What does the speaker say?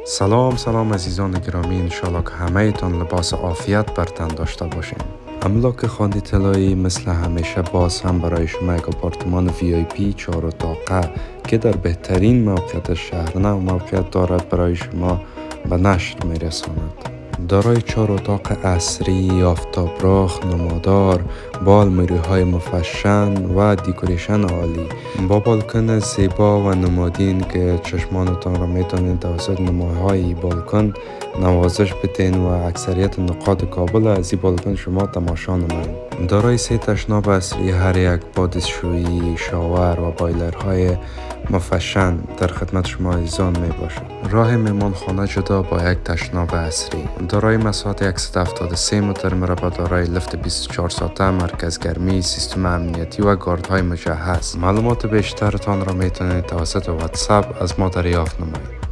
سلام عزیزان گرامی، انشالله که همه تان لباس عافیت بر تن داشته باشین. املاک خانه طلایی مثل همیشه باز هم برای شما یک آپارتمان VIP 4 اتاقه که در بهترین موقعیت شهر نو موقعیت دارد برای شما به نشر میرساند. دارای 4 اتاق عصری، آفتابراخ، نمادار، با الماری‌های مفشن و دکوریشن عالی، با بالکن زیبا و نمادین که چشمانتان را میتونید توسط نمایهای بالکن نوازش بدین و اکثریت نقاط کابل از این بالکن شما تماشا نمایید. دارای 3 تشناب عصری، هر یک با دستشویی، شاور و بایلرهای مفشن در خدمت شما عزیزان می باشد. راه میمانخانه جدا با یک تشناب عصری، دارای مساحت 173 متر مربع، دارای لفت 24 ساعته، مرکز گرمی، سیستم امنیتی و گاردهای مجهز. معلومات بیشترتان را میتونید توسط واتساپ از ما دریافت نمایید.